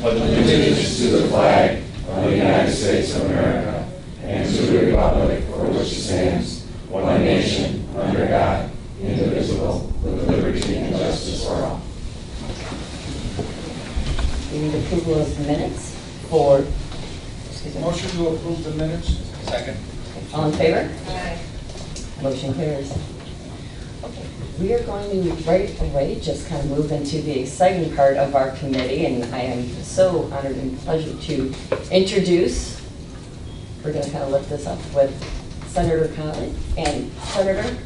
pledge allegiance to the flag of the United States of America and to the republic for which it stands, one nation, under God, indivisible, with liberty and justice for all. We need approval of the minutes for, Motion to approve the minutes. Second. all in favor? Aye. Motion carries. Okay, we are going to right away just kind of move into the exciting part of our committee, and I am so honored and pleasure to introduce, we're going to kind of lift this up with Senator Connolly and Senator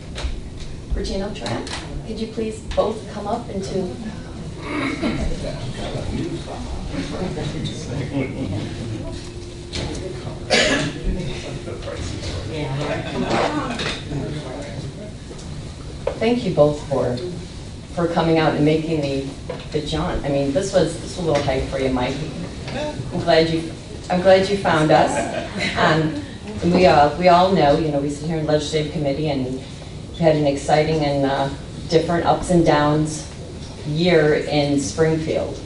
Bertino-tarrant. Could you please both come up into... Thank you both for coming out and making the jaunt. I mean, this was a little hike for you, Mike. I'm glad you found us. And we all know, we sit here in legislative committee and we had an exciting and different ups and downs year in Springfield.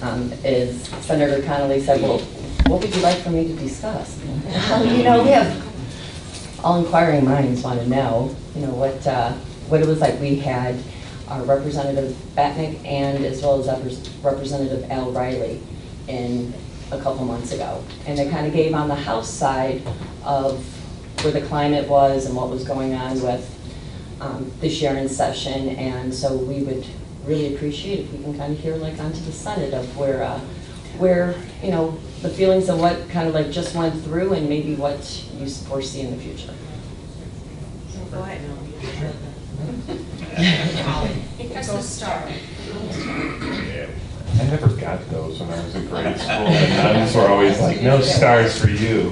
As Senator Connolly said, well, what would you like for me to discuss? We have all inquiring minds want to know, what it was like. We had our Representative Batnick and as well as Representative Al Riley in a couple months ago. And they kind of gave on the House side of where the climate was and what was going on with this year in session. And so we would really appreciate if we can kind of hear onto the Senate of where the feelings of what kind of just went through and maybe what you foresee in the future. Go ahead. Press the star. I never got those when I was in grade school. The nuns were always like, no stars for you,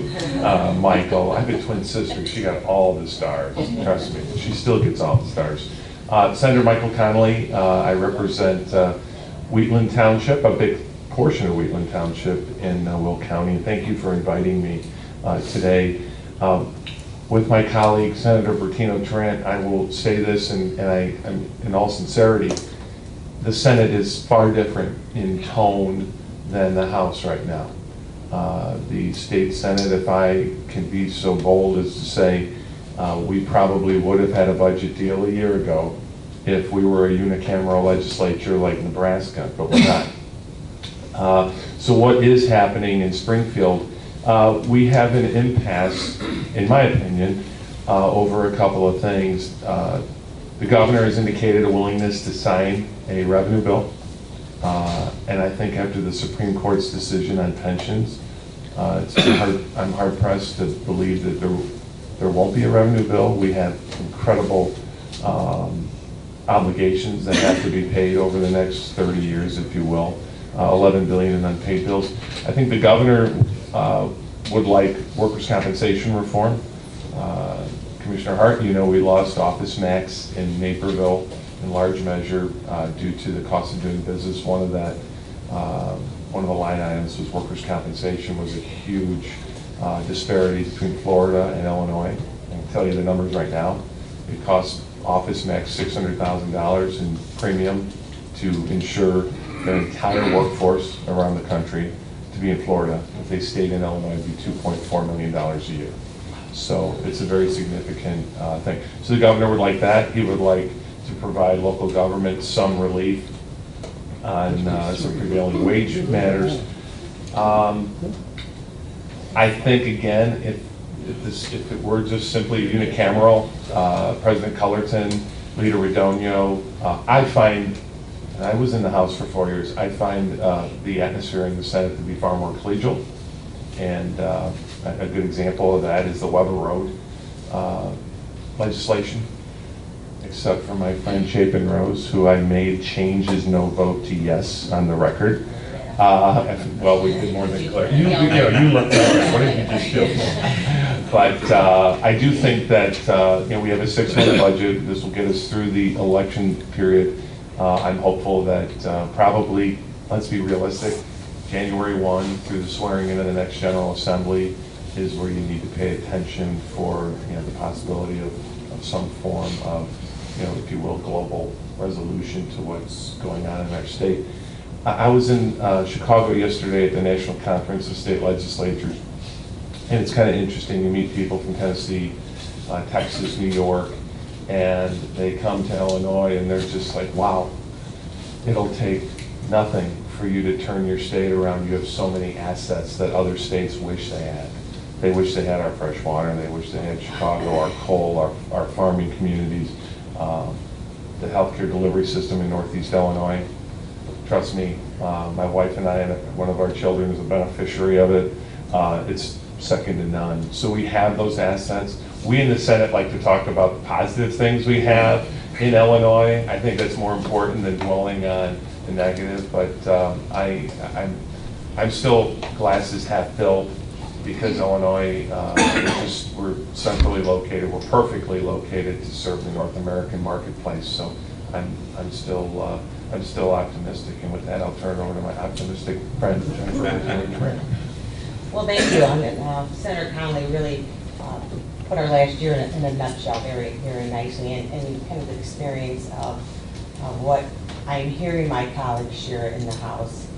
Michael. I have a twin sister. She got all the stars. Trust me. She still gets all the stars. Senator Michael Connolly. I represent Wheatland Township, a big portion of Wheatland Township in Will County. And thank you for inviting me today. With my colleague, Senator Bertino-tarrant, I will say this, and I'm in all sincerity, the Senate is far different in tone than the House right now. The state Senate, if I can be so bold as to say, we probably would have had a budget deal a year ago if we were a unicameral legislature like Nebraska, but we're not. So what is happening in Springfield, we have an impasse, in my opinion, over a couple of things. The governor has indicated a willingness to sign a revenue bill, and I think after the Supreme Court's decision on pensions, I'm hard pressed to believe that there won't be a revenue bill. We have incredible obligations that have to be paid over the next 30 years, if you will. 11 billion in unpaid bills. I think the governor would like workers' compensation reform. Commissioner Hart, we lost Office Max in Naperville in large measure due to the cost of doing business. One of the line items was workers' compensation was a huge disparity between Florida and Illinois. I can tell you the numbers right now. It costs Office Max $600,000 in premium to insure their entire workforce around the country to be in Florida. If they stayed in Illinois, it would be $2.4 million a year. So it's a very significant thing. So the governor would like that. He would like to provide local government some relief on some prevailing wage matters. I think, again, if it were just simply unicameral, President Cullerton, Leader Redonio, I find, and I was in the House for 4 years, I find the atmosphere in the Senate to be far more collegial. And a good example of that is the Weber Road legislation, except for my friend Chapin Rose, who I made change his no vote to yes on the record. Well, we did more than clear. You looked at it. What did you just do? But I do think that we have a 6-month budget. This will get us through the election period. I'm hopeful that probably, let's be realistic, January 1 through the swearing in of the next General Assembly is where you need to pay attention for the possibility of some form of, if you will, global resolution to what's going on in our state. I was in Chicago yesterday at the National Conference of State Legislatures, and it's kind of interesting to meet people from Tennessee, Texas, New York, and they come to Illinois and they're just like, wow, it'll take nothing for you to turn your state around. You have so many assets that other states wish they had. They wish they had our fresh water, and they wish they had Chicago, our coal, our farming communities, the healthcare delivery system in Northeast Illinois. Trust me, my wife and I, and one of our children is a beneficiary of it. It's second to none. So we have those assets. We in the Senate like to talk about the positive things we have in Illinois. I think that's more important than dwelling on the negative, but I'm still glasses half filled because Illinois, we're centrally located, we're perfectly located to serve the North American marketplace. So I'm still optimistic, and with that, I'll turn it over to my optimistic friend Jenifer. Well, thank you. Senator Connolly really put our last year in a nutshell very, very nicely, and kind of the experience of what I'm hearing my colleagues share in the House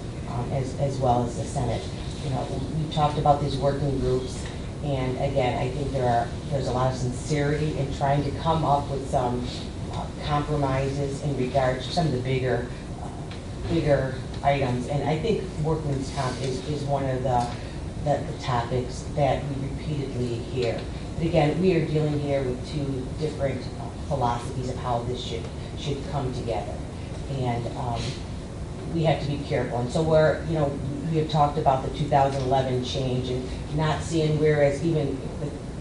as well as the Senate. You know, we talked about these working groups, and again, I think there's a lot of sincerity in trying to come up with some compromises in regards to some of the bigger items. And I think workman's comp is one of the topics that we repeatedly hear. But again, we are dealing here with two different philosophies of how this should come together. And we have to be careful. And so we have talked about the 2011 change and not seeing, whereas even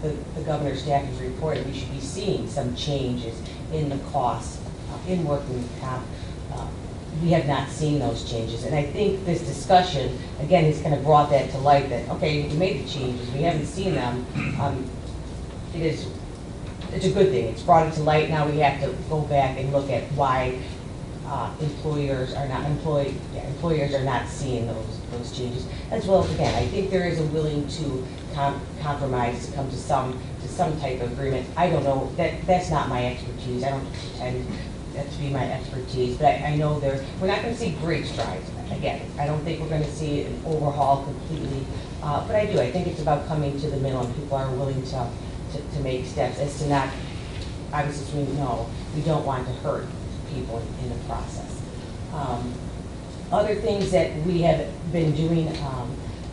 the governor's staff has reported we should be seeing some changes in the cost in workman's comp. We have not seen those changes. And I think this discussion, again, has kind of brought that to light that, okay, we made the changes, we haven't seen them. It's a good thing. It's brought it to light. Now we have to go back and look at why employers are not seeing those changes. As well as, again, I think there is a willing to compromise, to come to some type of agreement. I don't know, that's not my expertise. I don't pretend that to be my expertise, but I know we're not going to see great strides. Again, I don't think we're going to see an overhaul completely, but I think it's about coming to the middle, and people are willing to make steps as to not, obviously, we don't want to hurt people in the process. Other things that we have been doing,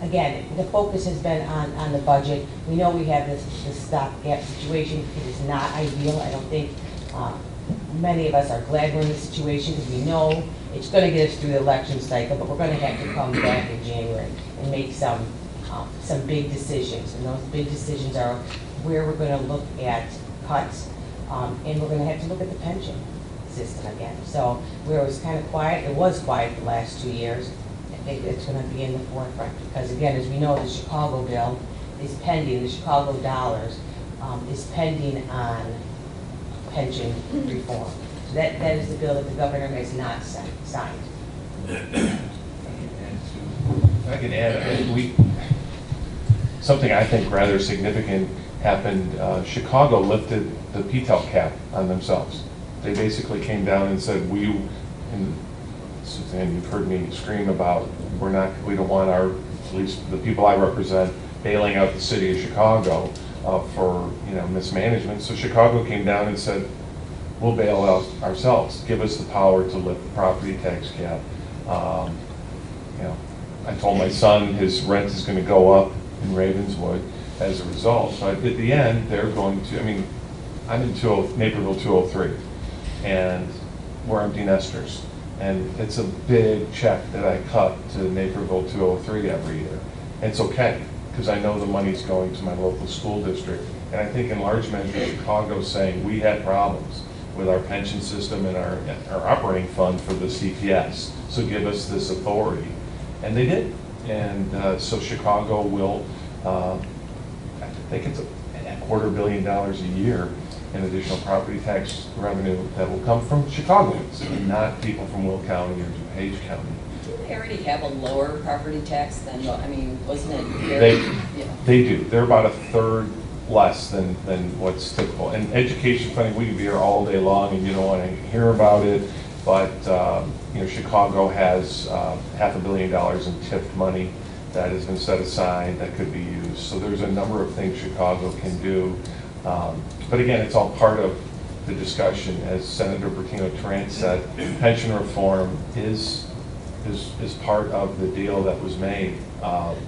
again, the focus has been on the budget. We know we have this stopgap situation. It is not ideal. I don't think many of us are glad we're in this situation because we know it's going to get us through the election cycle, but we're going to have to come back in January and make some big decisions. And those big decisions are where we're going to look at cuts, and we're going to have to look at the pension system again. So where it was kind of quiet, it was quiet the last 2 years. I think it's going to be in the forefront because, again, as we know, the Chicago bill is pending, the Chicago dollars is pending on pension reform. So that is the bill that the governor has not signed. If I can add, something I think rather significant happened. Chicago lifted the PTEL cap on themselves. They basically came down and said, and Suzanne, you've heard me scream about, we don't want at least the people I represent, bailing out the city of Chicago for mismanagement. So Chicago came down and said, we'll bail out ourselves. Give us the power to lift the property tax cap. I told my son his rent is going to go up in Ravenswood as a result. So at the end, they're going to, I'm in Naperville 203, and we're empty nesters. And it's a big check that I cut to Naperville 203 every year. And it's okay, because I know the money's going to my local school district. And I think in large measure, Chicago's saying we had problems with our pension system and our operating fund for the CPS. So give us this authority. And they did. And so Chicago will, I think it's $250 million a year in additional property tax revenue that will come from Chicagoans and not people from Will County or DuPage County. Didn't they already have a lower property tax than, wasn't it very? They do. They're about a third less than what's typical. And education funding, we can be here all day long and you don't want to hear about it, but Chicago has $500 million in TIF money that has been set aside that could be used. So there's a number of things Chicago can do. But again, it's all part of the discussion. As Senator Bertino-tarrant said, pension reform is part of the deal that was made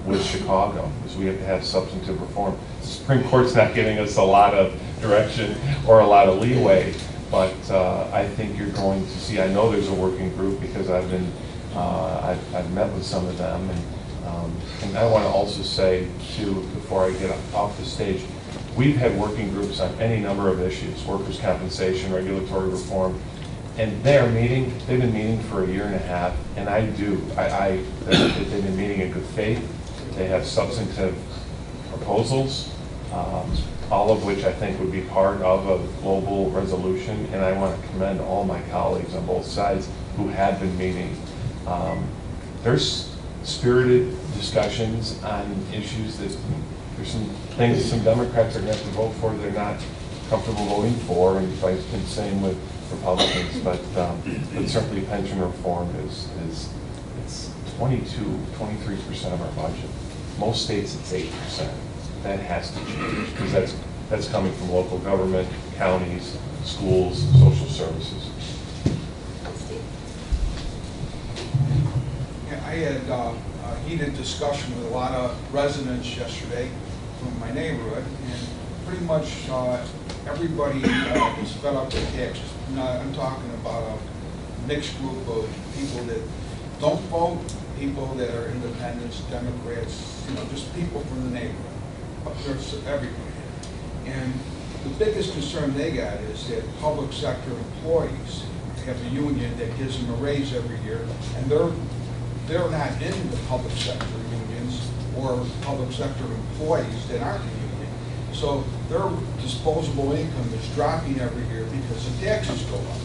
with Chicago, because we have to have substantive reform. The Supreme Court's not giving us a lot of direction or a lot of leeway, but I think you're going to see, I know there's a working group because I've met with some of them, and I want to also say too, before I get off the stage, we've had working groups on any number of issues, workers' compensation, regulatory reform, and they've been meeting for 1.5 years, and they've been meeting in good faith. They have substantive proposals, all of which I think would be part of a global resolution, and I want to commend all my colleagues on both sides who have been meeting. There's spirited discussions on issues that there's some things some Democrats are going to have to vote for they're not comfortable voting for, and same with Republicans, but certainly pension reform is it's 23% of our budget. Most states it's 8%. That has to change, because that's coming from local government, counties, schools, social services. Yeah, I had a heated discussion with a lot of residents yesterday from my neighborhood, and pretty much everybody is fed up with taxes. I'm talking about a mixed group of people that don't vote, people that are independents, Democrats, just people from the neighborhood. There's everybody. And the biggest concern they got is that public sector employees have a union that gives them a raise every year, and they're not in the public sector unions or public sector employees that aren't in the union. So their disposable income is dropping every year because the taxes go up.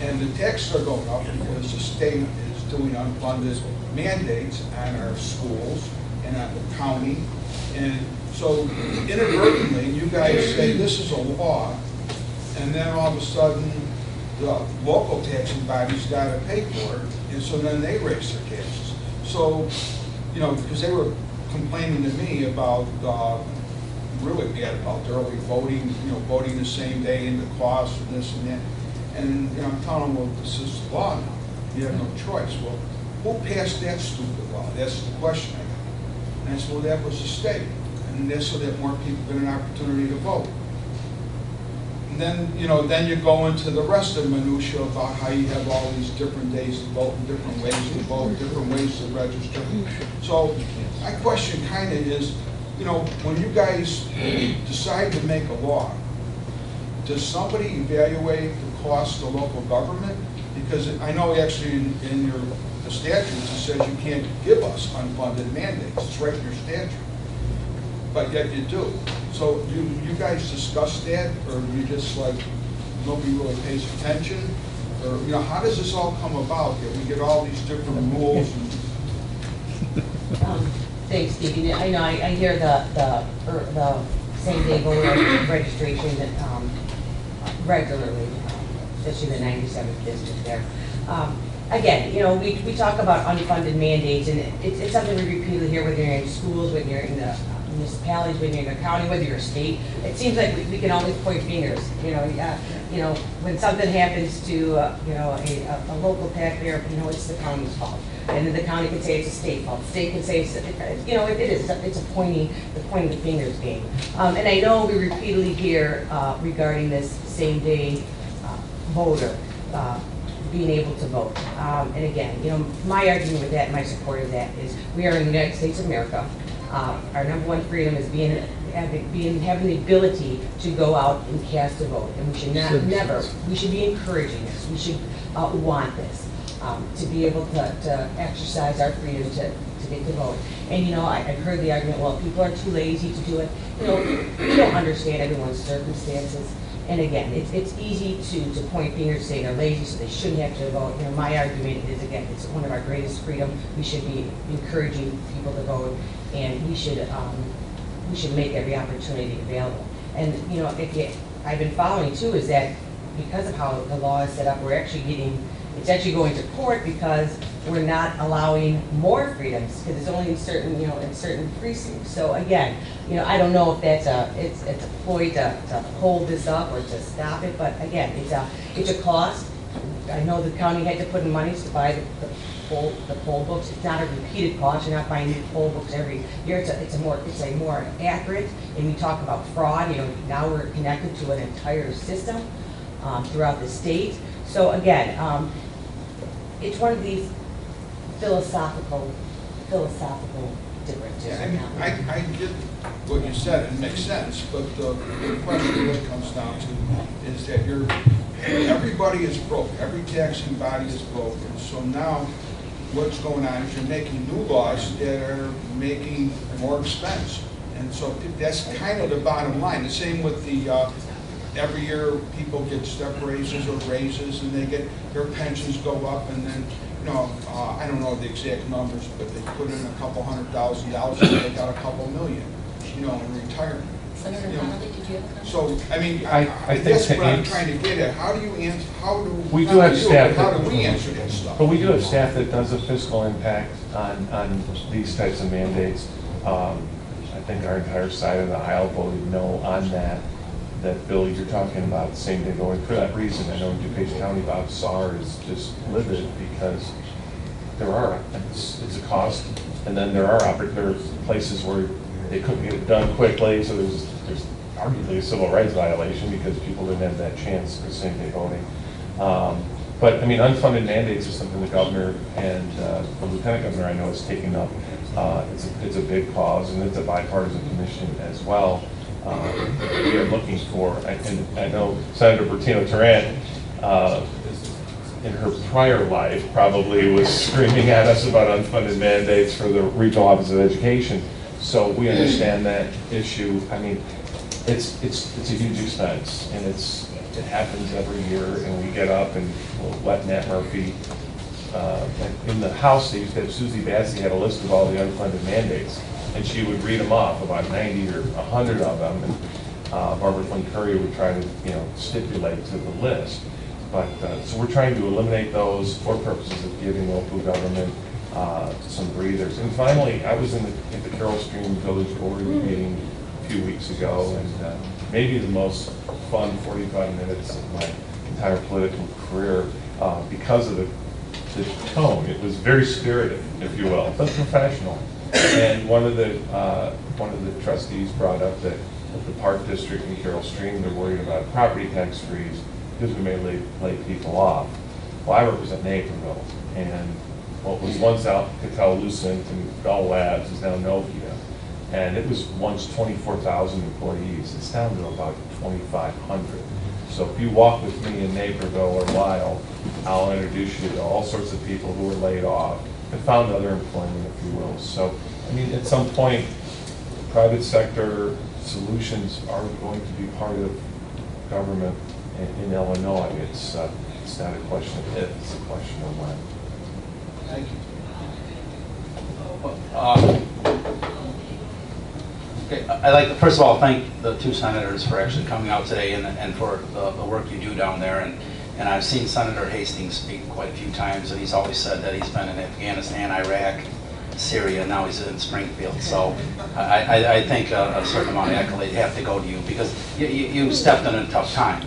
And the taxes are going up because the state is doing unfunded mandates on our schools and on the county. And so inadvertently, you guys say this is a law, and then all of a sudden the local taxing bodies got to pay for it, and so then they raise their taxes. So, because they were complaining to me about really bad about the early voting, voting the same day and the cost and this and that. And I'm telling them, well, this is the law now. You have no choice. Well, who passed that stupid law? That's the question I got. And I said, well, that was the state. And that's so that more people get an opportunity to vote. And then, then you go into the rest of the minutia about how you have all these different days to vote, and different ways to vote, different ways to register. So my question kind of is, when you guys decide to make a law, does somebody evaluate the cost of local government? Because I know actually in the statutes it says you can't give us unfunded mandates. It's right in your statute. But yet you do. So do you guys discuss that, or do you just nobody really pays attention? Or how does this all come about that we get all these different rules? Thanks, Steve. I know I hear the same day voter registration that regularly, especially the 97th district there. Again, we talk about unfunded mandates, and it's something we repeatedly hear whether you're in schools, whether you're in the municipalities, whether you're in a county, whether you're a state. It seems like we can always point fingers. When something happens to a local taxpayer, it's the county's fault, and then the county can say it's a state fault. The state can say it's a pointing the fingers game. And I know we repeatedly hear regarding this same day voter being able to vote. And again, my argument with that, my support of that is we are in the United States of America. Our number one freedom is having the ability to go out and cast a vote, and we should we should be encouraging this. We should want this to be able to exercise our freedom to get to vote. And I've heard the argument, well, people are too lazy to do it. We don't understand everyone's circumstances. And again, it's easy to point fingers and say they're lazy, so they shouldn't have to vote. My argument is, again, it's one of our greatest freedom. We should be encouraging people to vote, and we should make every opportunity available. And I've been following too is that because of how the law is set up, we're actually getting It's actually going to court because we're not allowing more freedoms, because it's only in certain, in certain precincts. So again, I don't know if that's it's a ploy to hold this up or to stop it, but again, it's a cost. I know the county had to put in money to buy the poll books. It's not a repeated cost. You're not buying new poll books every year. It's a more accurate. And we talk about fraud. Now we're connected to an entire system throughout the state. So again, it's one of these philosophical differences. Yeah, I get what you said, it makes sense, but the question really comes down to is that everybody is broke, every taxing body is broken. So now what's going on is you're making new laws that are making more expense. And so that's kind of the bottom line. The same with the every year people get step raises or raises, and their pensions go up, and then I don't know the exact numbers, but they put in a couple $100,000 and they got a couple million, in retirement. Senator Connolly, did you have a comment? So I mean, I that's think what I'm trying to get at. How do you answer? We do have staff. How do we answer that stuff? But we do have staff that does a fiscal impact on these types of mandates. I think our entire side of the aisle voted no on that bill you're talking about, same day going. For that reason, I know in DuPage County, Bob Saar is just livid because it's a cost, and then there are places where they couldn't get it done quickly, so there's arguably a civil rights violation because people didn't have that chance for same day voting. But I mean, unfunded mandates is something the governor and the lieutenant governor I know is taking up. It's a big cause, and it's a bipartisan commission as well. We are looking for, and I know Senator Bertino-tarrant in her prior life probably was screaming at us about unfunded mandates for the Regional Office of Education. So we understand that issue. I mean, it's a huge expense, and it happens every year, and we get up and we'll let Nat Murphy, in the House they used to have Susie Bassey had a list of all the unfunded mandates, and she would read them off, about 90 or 100 of them, and Barbara Flynn Curry would try to stipulate to the list. But so we're trying to eliminate those for purposes of giving local government some breathers. And finally, I was at the Carroll Stream Village Board meeting a few weeks ago, and maybe the most fun 45 minutes of my entire political career because of the tone. It was very spirited, if you will, but professional. And one of the trustees brought up that the Park District in Carroll Stream, they're worried about property tax freeze because we may lay people off. Well, I represent Naperville, and what was once Alcatel-Lucent and Bell Labs is now Nokia, and it was once 24,000 employees. It's down to about 2,500. So if you walk with me in Naperville or Lyle, I'll introduce you to all sorts of people who were laid off and found other employment, if you will. So, I mean, at some point, private sector solutions are going to be part of government in Illinois. It's not a question of if, it's a question of when. Thank you. Okay, I'd like to first of all thank the two senators for actually coming out today and for the work you do down there. And I've seen Senator Hastings speak quite a few times, and he's always said that he's been in Afghanistan, Iraq, Syria, now he's in Springfield. So I think a certain amount of accolade have to go to you because you stepped in a tough time.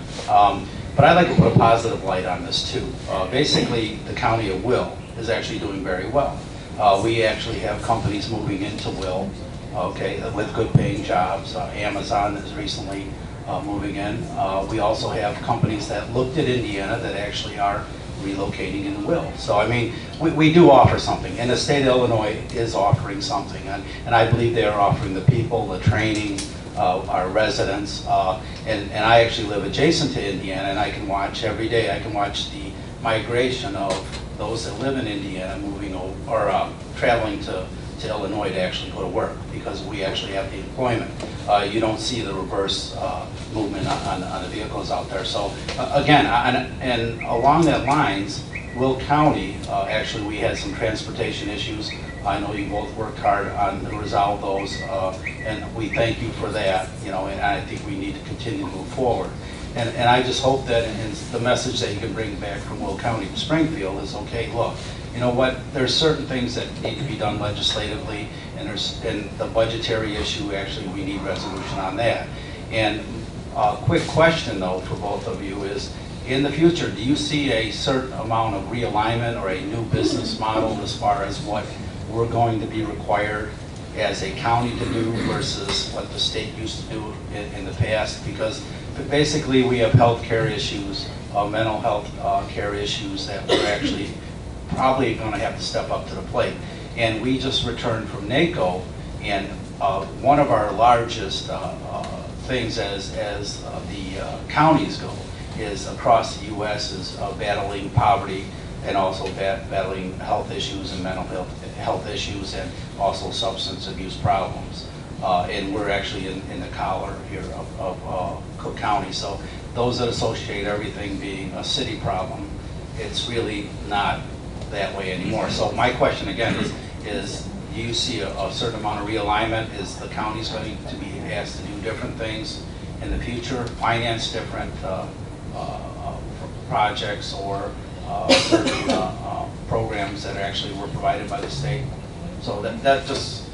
But I'd like to put a positive light on this too. Basically, the county of Will is actually doing very well. We actually have companies moving into Will, okay, with good paying jobs. Amazon is recently moving in. We also have companies that looked at Indiana that actually are relocating in Will. So I mean, we do offer something, and the state of Illinois is offering something, and I believe they are offering the people, the training, our residents, and I actually live adjacent to Indiana, and I can watch every day, I can watch the migration of those that live in Indiana moving or traveling to Illinois to actually go to work because we actually have the employment. You don't see the reverse movement on the vehicles out there. So again, and along that lines, Will County, actually we had some transportation issues. I know you both worked hard to resolve those, and we thank you for that, and I think we need to continue to move forward. And I just hope that in the message that you can bring back from Will County to Springfield is, okay, look, you know what, there's certain things that need to be done legislatively, and the budgetary issue, actually, we need resolution on that. And a quick question, though, for both of you is, in the future, do you see a certain amount of realignment or a new business model as far as what we're going to be required as a county to do versus what the state used to do in the past? Because basically we have health care issues, mental health care issues that we're actually probably going to have to step up to the plate. And we just returned from NACO, and one of our largest things as the counties go is across the U.S. is battling poverty and also battling health issues and mental health issues and also substance abuse problems. And we're actually in the collar here of Cook County. So those that associate everything being a city problem, it's really not that way anymore. So my question again is do you see a certain amount of realignment? Is the county's going to be asked to do different things in the future, finance different projects or certain programs that actually were provided by the state? So that just,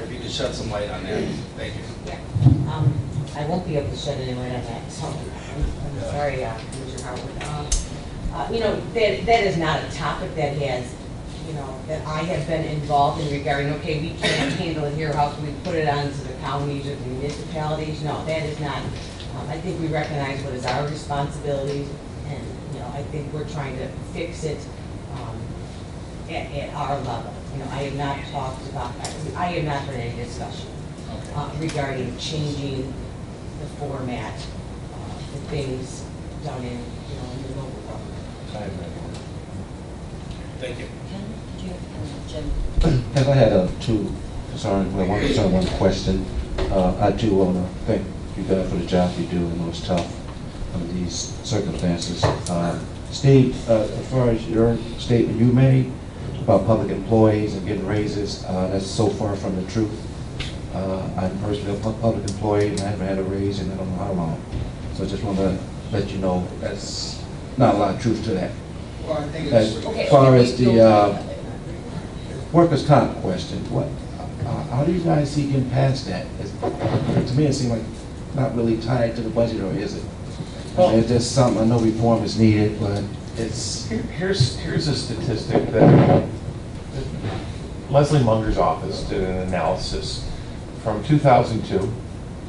if you could shed some light on that, thank you. Yeah. I won't be able to shed any light on that, so I'm sorry, Mr. Howard. You know, that is not a topic that has, you know, that I have been involved in regarding, okay, we can't handle it here, how can we put it on to the counties or the municipalities? No, that is not. I think we recognize what is our responsibilities, and, you know, I think we're trying to fix it at our level. You know, I have not talked about, I have not heard any discussion regarding changing the format, the things done in, you know, in the local government. Thank you. Jim? Yes, I had two concerns, one concern, one question. I do want to thank you guys for the job you do. I know it's tough under these circumstances. Steve, as far as your statement you made about public employees and getting raises, that's so far from the truth. I'm personally a public employee and I haven't had a raise in I don't know how long. So I just want to let you know that's not a lot of truth to that. Well, I think As it's, far as the workers' comp question, how do you guys see getting past that? To me, it seems like not really tied to the budget, or is it? I mean, it's just something, I know reform is needed, but it's... Here's a statistic that Leslie Munger's office did an analysis from 2002,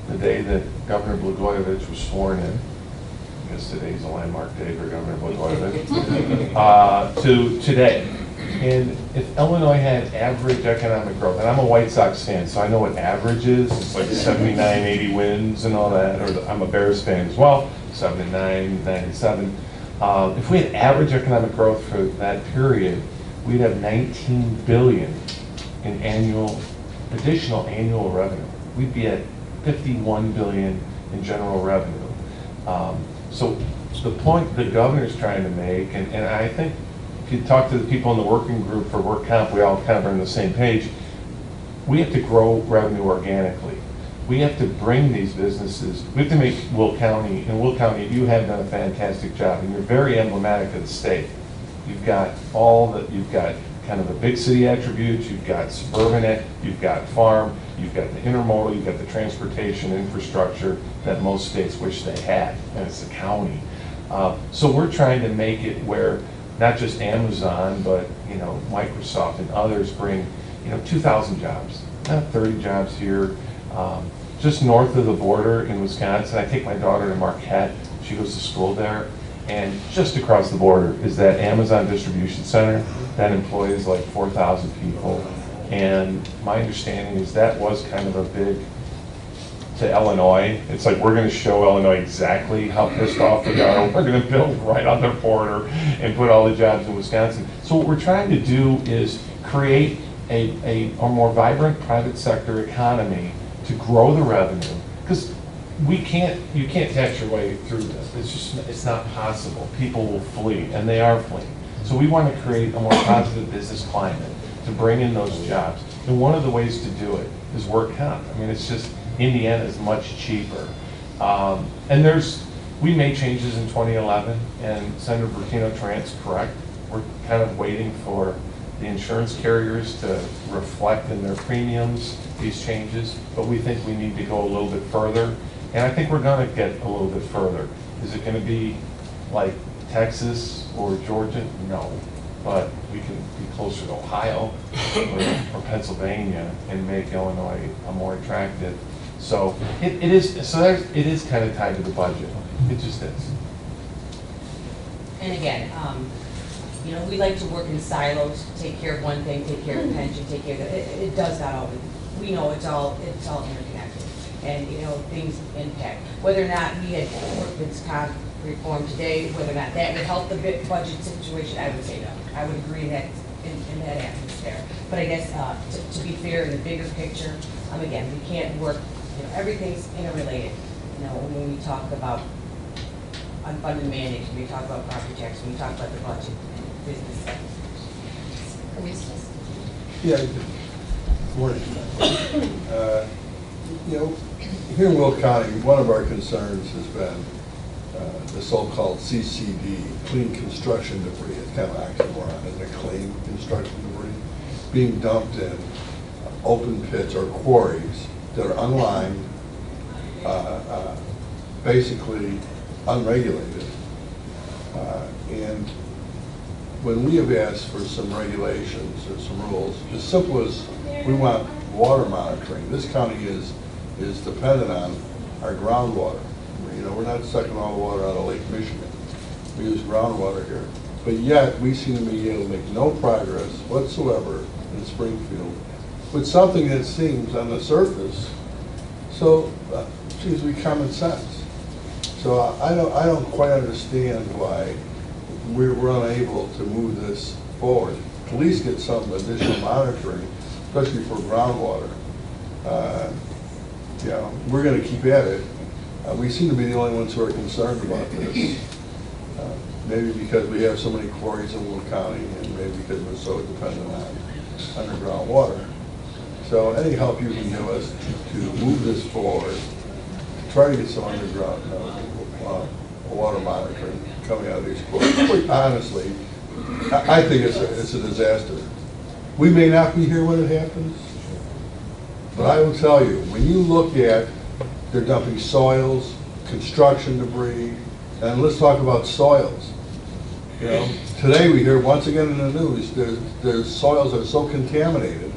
the day that Governor Blagojevich was sworn in. I guess today's a landmark day for Governor Blagojevich, to today. And if Illinois had average economic growth, and I'm a White Sox fan, so I know what average is. It's like 79, 80 wins and all that. Or I'm a Bears fan as well, 79, 97. If we had average economic growth for that period, we'd have 19 billion in additional annual revenue. We'd be at 51 billion in general revenue. So the point the governor's trying to make, and I think if you talk to the people in the working group for work comp, we all kind of are on the same page. We have to grow revenue organically. We have to bring these businesses, we have to make Will County, and Will County, you have done a fantastic job, and you're very emblematic of the state. You've got you've got kind of the big city attributes, you've got suburban, you've got farm, you've got the intermodal, you've got the transportation infrastructure that most states wish they had, and it's the county. So we're trying to make it where not just Amazon, but Microsoft and others bring 2,000 jobs, not 30 jobs here. Just north of the border in Wisconsin, I take my daughter to Marquette. She goes to school there, and just across the border is that Amazon distribution center that employs like 4,000 people. And my understanding is that was kind of a big to Illinois. It's like we're going to show Illinois exactly how pissed off we are. We're going to build right on the border and put all the jobs in Wisconsin. So what we're trying to do is create a more vibrant private sector economy to grow the revenue, because you can't tax your way through this. It's not possible. People will flee, and they are fleeing. So we want to create a more positive business climate to bring in those jobs. And one of the ways to do it is work comp. I mean, it's just Indiana is much cheaper. And there's we made changes in 2011, and Senator Bertino-tarrant's correct. We're kind of waiting for the insurance carriers to reflect in their premiums these changes, but we think we need to go a little bit further, and I think we're going to get a little bit further. Is it going to be like Texas or Georgia? No, but we can be closer to Ohio or Pennsylvania and make Illinois a more attractive. So it is kind of tied to the budget. It just is. And again, you know, we like to work in silos, take care of one thing, take care of pension, take care of the, it does not always. We know it's all interconnected, and you know, things impact. Whether or not we had workman's comp reform today, whether or not that would help the budget situation, I would say no. I would agree that in that atmosphere. But I guess to be fair, in the bigger picture, again, we can't work. You know, everything's interrelated. You know, when we talk about unfunded mandates, when we talk about property tax, when we talk about the budget and business. Yeah, good morning. You know, here in Will County, one of our concerns has been the so-called CCD, clean construction debris. It's kind of an oxymoron, isn't it? Clean construction debris being dumped in open pits or quarries that are unlined, basically unregulated. And when we have asked for some regulations or some rules, as simple as we want water monitoring. This county is dependent on our groundwater. You know, we're not sucking all the water out of Lake Michigan. We use groundwater here. But yet, we seem to be able to make no progress whatsoever in Springfield with something that seems on the surface so, seems to be common sense. So I don't quite understand why we're unable to move this forward. At least get some additional monitoring, especially for groundwater. You know, we're going to keep at it. We seem to be the only ones who are concerned about this. Maybe because we have so many quarries in Will County, and maybe because we're so dependent on underground water. So any help you can give us to move this forward, try to get some underground water monitoring coming out of these quarries. Honestly, I think it's a disaster. We may not be here when it happens, but I will tell you, when you look at they're dumping soils, construction debris, and let's talk about soils. You know, today we hear once again in the news their soils are so contaminated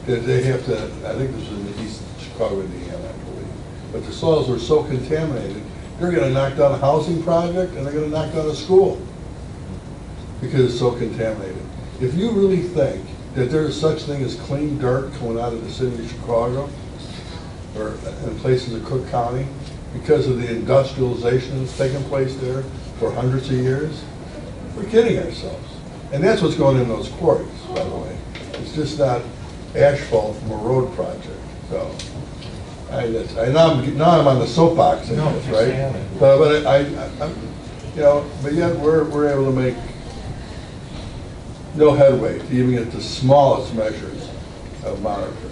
that they have to. I think this was in the east of Chicago, Indiana, I believe. But the soils are so contaminated, they're going to knock down a housing project and they're going to knock down a school because it's so contaminated. If you really think that there is such thing as clean dirt coming out of the city of Chicago, or in places of Cook County, because of the industrialization that's taken place there for hundreds of years, we're kidding ourselves. And that's what's going in those quarries, by the way. It's just not asphalt from a road project. So, now I'm on the soapbox in this, right? But I'm, you know, but yet we're able to make no headway to even get the smallest measures of monitoring.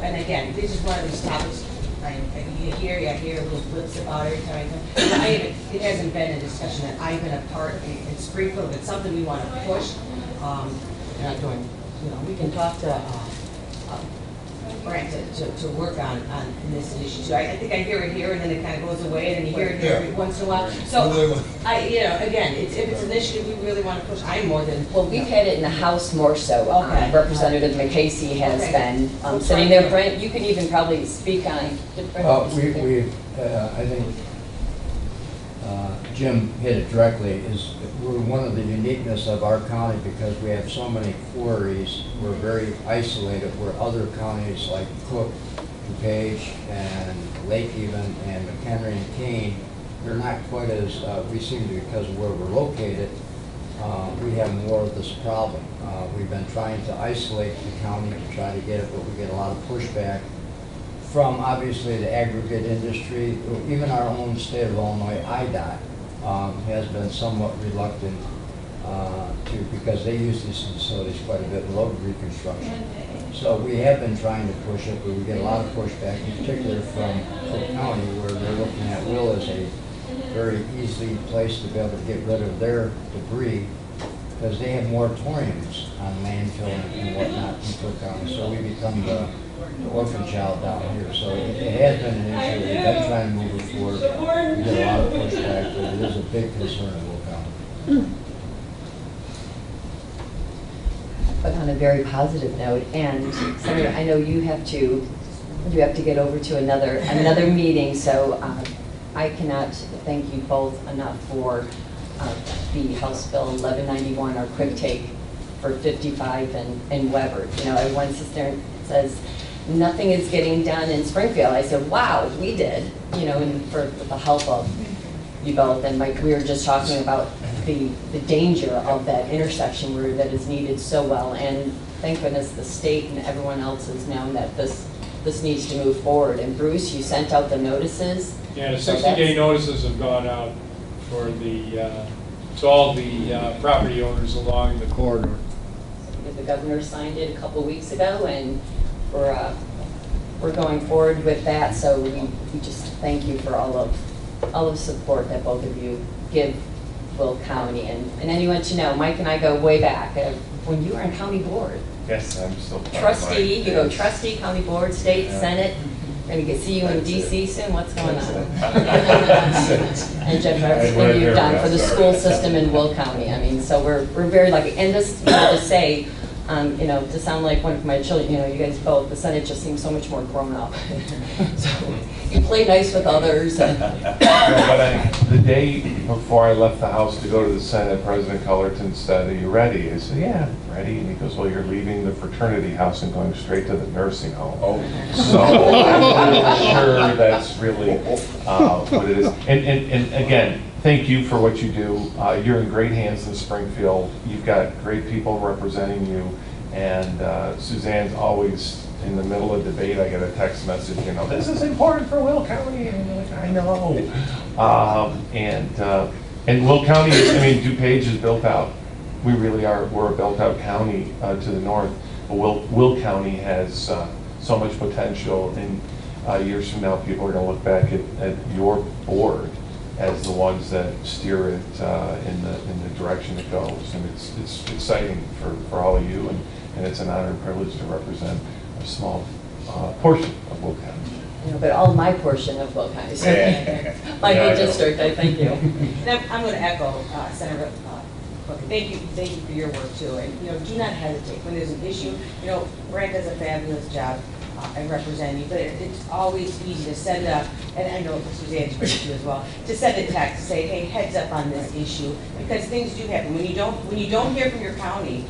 And again, this is one of these topics I hear little blips about every time. It hasn't been a discussion that I've been a part in Springfield. It's something we want to push. We're not doing, you know, we can talk to Brent to work on this issue too. I think I hear it here and then it kind of goes away, and then you hear it here every once in a while. So, you know, again, if it's an issue we really want to push, I'm more than. Well, we've had it in the House more so. Okay. Representative McCasey has been sitting there. Brent, you can even probably speak on. I think Jim hit it directly. Is we're one of the uniqueness of our county because we have so many quarries. We're very isolated where other counties like Cook, DuPage, and Lake even, and McHenry and Kane, they're not quite as, we seem to, because of where we're located, we have more of this problem. We've been trying to isolate the county to try to get it, but we get a lot of pushback from obviously the aggregate industry. Even our own state of Illinois, IDOT, has been somewhat reluctant because they use these facilities quite a bit in road reconstruction. So we have been trying to push it, but we get a lot of pushback, in particular from Cook County, where they're looking at Will as a very easy place to be able to get rid of their debris, because they have moratoriums on landfill and whatnot in Cook County. So we become the orphan child down here. So it has been an issue. We've been trying to move it forward. We get a lot of pushback, but it is a big concern in Will County. But on a very positive note, and Senator, I know you have to get over to another meeting, so I cannot thank you both enough for the House Bill 1191, our quick take for 55 and Weber. You know, everyone sits there and says, nothing is getting done in Springfield. I said, wow, we did, you know, and with the help of you both. And like we were just talking about the danger of that intersection where that is needed so well. And thank goodness the state and everyone else has known that this needs to move forward. And Bruce, you sent out the notices. Yeah, the 60-day notices have gone out for the to all the property owners along the corridor. The governor signed it a couple of weeks ago, and we're going forward with that. So we just thank you for all of support that both of you give Will County. And anyone to know, Mike and I go way back. When you were on county board. Yes, I'm still Trustee, you go trustee, county board, state, senate. Going to see you in DC soon. What's going on? And Jeff, everything you've done for the school system in Will County. I mean, so we're very lucky. And this, you know, to say, you know, to sound like one of my children, you know, you guys both, the Senate just seems so much more grown up. So you play nice with others. And the day before I left the House to go to the Senate, President Cullerton said, "Are you ready?" I said, "Yeah, I'm ready." And he goes, "Well, you're leaving the fraternity house and going straight to the nursing home." Oh. So I'm really sure that's really what it is. And again, thank you for what you do. You're in great hands in Springfield. You've got great people representing you. And Suzanne's always in the middle of debate. I get a text message, you know, "This is important for Will County." And I'm like, I know. And Will County, I mean, DuPage is built out. We really are. We're a built-out county to the north. But Will County has so much potential. And years from now, people are going to look back at your board as the ones that steer it in the direction it goes. And it's exciting for all of you, and it's an honor and privilege to represent a small portion of Will County. You know, but all my portion of Will County. So my whole district, I thank you. I'm going to echo Senator Cook. Thank you for your work too. And you know, do not hesitate when there's an issue. You know, Brent does a fabulous job. I represent you, but it's always easy to send a, and I know Suzanne's great too as well, to send a text to say, hey, heads up on this issue, because things do happen. When you don't hear from your county,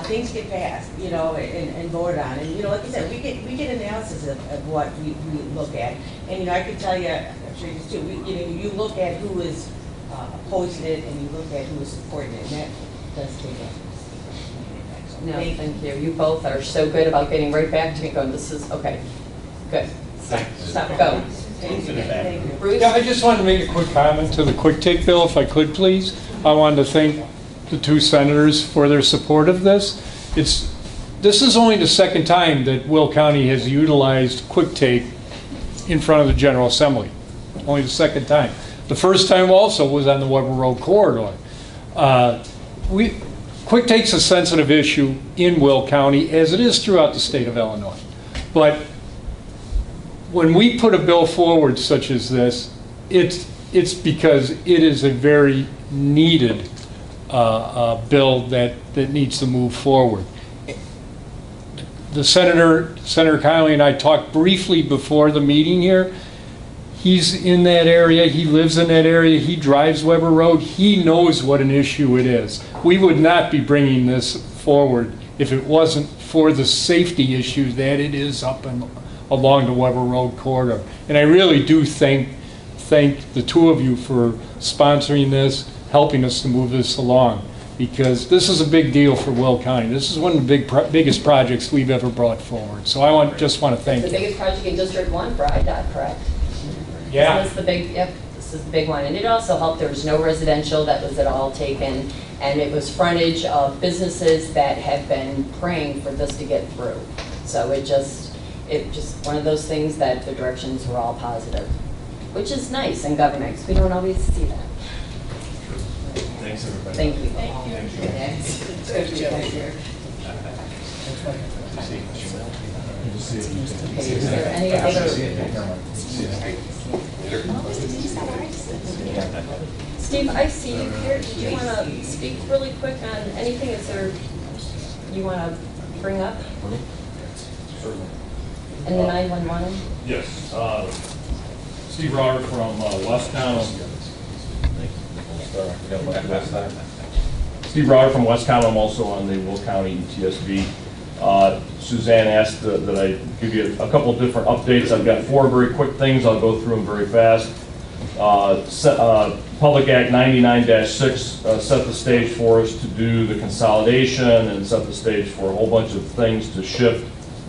things get passed, you know, and voted on. And you know, like you said, we get analysis of what we look at. And you know, I can tell you, I'm sure you too. You look at who is opposing it, and you look at who is supporting it, and that does take a. No, thank you. You both are so good about getting right back to me going, this is, okay, good. Stop, go. Thank you. Bruce? Yeah, I just wanted to make a quick comment to the quick take bill, if I could, please. I wanted to thank the two senators for their support of this. This is only the second time that Will County has utilized quick take in front of the General Assembly. Only the second time. The first time also was on the Weber Road corridor. Quick take's a sensitive issue in Will County, as it is throughout the state of Illinois. But when we put a bill forward such as this, it's because it is a very needed bill that needs to move forward. The Senator Connolly and I talked briefly before the meeting here. He's in that area, he lives in that area, he drives Weber Road, he knows what an issue it is. We would not be bringing this forward if it wasn't for the safety issue that it is up and along the Weber Road corridor. And I really do thank the two of you for sponsoring this, helping us to move this along, because this is a big deal for Will County. This is one of the biggest projects we've ever brought forward. So I just want to thank you. The biggest project in District 1 for IDOT, correct? Yeah. So that's the big, yep. This is the big one. And it also helped, there was no residential that was at all taken, and it was frontage of businesses that had been praying for this to get through. So it just one of those things that the directions were all positive, which is nice in government, because we don't always see that. Thanks, everybody. Thank you. Thank you. Okay, is there any other? Steve, I see you here. Did you want to speak really quick on anything? Is there you want to bring up? And the 911? Yes. Steve Reiter from Westtown. Steve Reiter from Westtown. I'm also on the Will County ETSB. Suzanne asked that I give you a couple of different updates. I've got 4 very quick things. I'll go through them very fast. Public Act 99-6 set the stage for us to do the consolidation and set the stage for a whole bunch of things to shift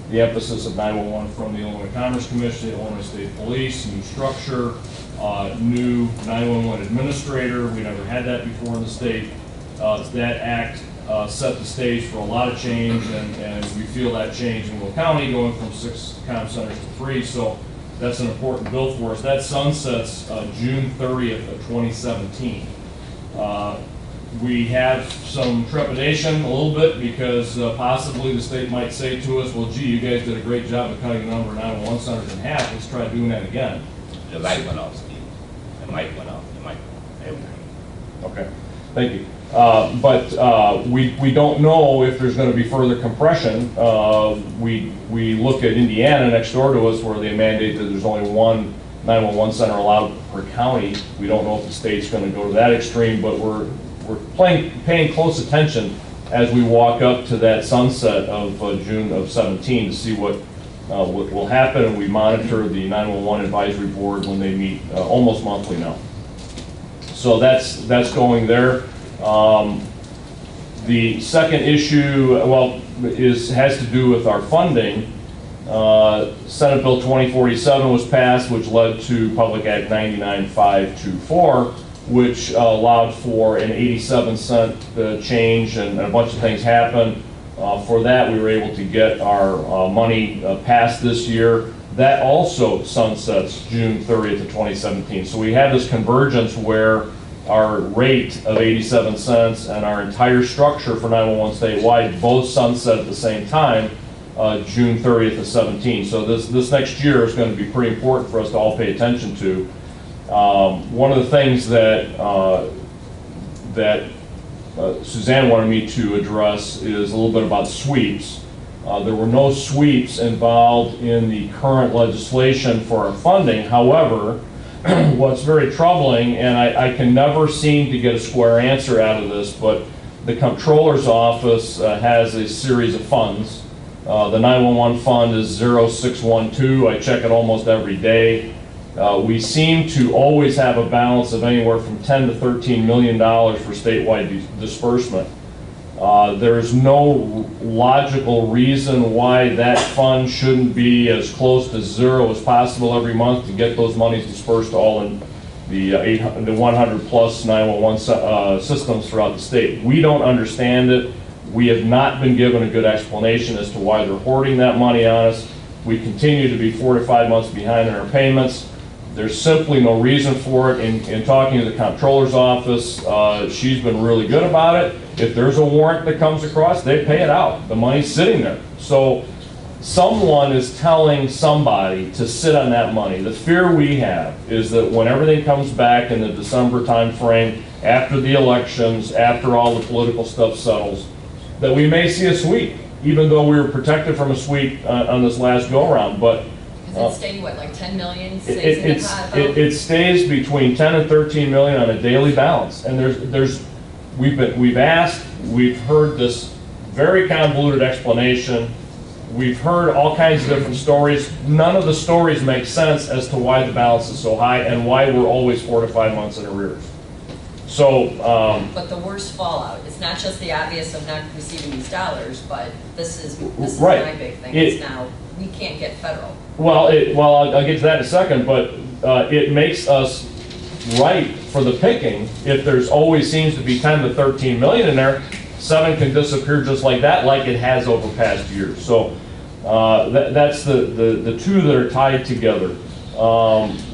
the emphasis of 911 from the Illinois Commerce Commission to the Illinois State Police, new structure, new 911 administrator. We never had that before in the state. That act set the stage for a lot of change, and we feel that change in Will County, going from 6 comm centers to 3. So that's an important bill for us. That sunsets June 30th of 2017. We have some trepidation a little bit because possibly the state might say to us, well, gee, you guys did a great job of cutting the number of 911 centers in half. Let's try doing that again. The light went off, Steve. The mic went off. The mic. Okay, thank you. But we don't know if there's going to be further compression. We look at Indiana next door to us, where they mandate that there's only 1 911 center allowed per county. We don't know if the state's going to go to that extreme, but we're paying close attention as we walk up to that sunset of June of 17 to see what will happen, and we monitor the 911 advisory board when they meet almost monthly now. So that's going there. The second issue, well, has to do with our funding. Senate Bill 2047 was passed, which led to Public Act 99-524, which allowed for an 87-cent change, and a bunch of things happened. For that, we were able to get our money passed this year. That also sunsets June 30th of 2017. So we have this convergence where our rate of 87 cents and our entire structure for 911 statewide both sunset at the same time, June 30th of 17. So this next year is going to be pretty important for us to all pay attention to. One of the things that Suzanne wanted me to address is a little bit about sweeps. There were no sweeps involved in the current legislation for our funding. However, what's very troubling, and I can never seem to get a square answer out of this, but the Comptroller's Office has a series of funds. The 911 fund is 0612. I check it almost every day. We seem to always have a balance of anywhere from $10 to $13 million for statewide disbursement. There's no logical reason why that fund shouldn't be as close to zero as possible every month to get those monies dispersed all in the 100 plus 911 systems throughout the state. We don't understand it. We have not been given a good explanation as to why they're hoarding that money on us. We continue to be 4 to 5 months behind in our payments. There's simply no reason for it. In talking to the Comptroller's Office, she's been really good about it. If there's a warrant that comes across, they pay it out. The money's sitting there. So someone is telling somebody to sit on that money. The fear we have is that when everything comes back in the December time frame, after the elections, after all the political stuff settles, that we may see a sweep, even though we were protected from a sweep on this last go-around. But Does it stay, what, like 10 million stays in the pot? it stays between 10 and 13 million on a daily balance. And we've asked, we've heard this very convoluted explanation. We've heard all kinds of different stories. None of the stories make sense as to why the balance is so high and why we're always 4 to 5 months in arrears. So, but the worst fallout, it's not just the obvious of not receiving these dollars, but this is right. My big thing. It's now, we can't get federal. Well, I'll get to that in a second, but it makes us ripe for the picking if there's always seems to be 10 to 13 million in there. 7 can disappear just like that, like it has over past years. So that's the two that are tied together.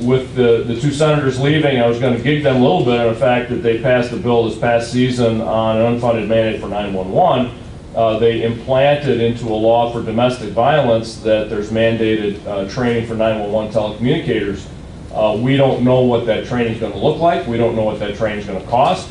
With the two senators leaving, I was going to gig them a little bit on the fact that they passed a bill this past season on an unfunded mandate for 911. They implanted into a law for domestic violence that there's mandated training for 911 telecommunicators. We don't know what that training is going to look like. We don't know what that training is going to cost.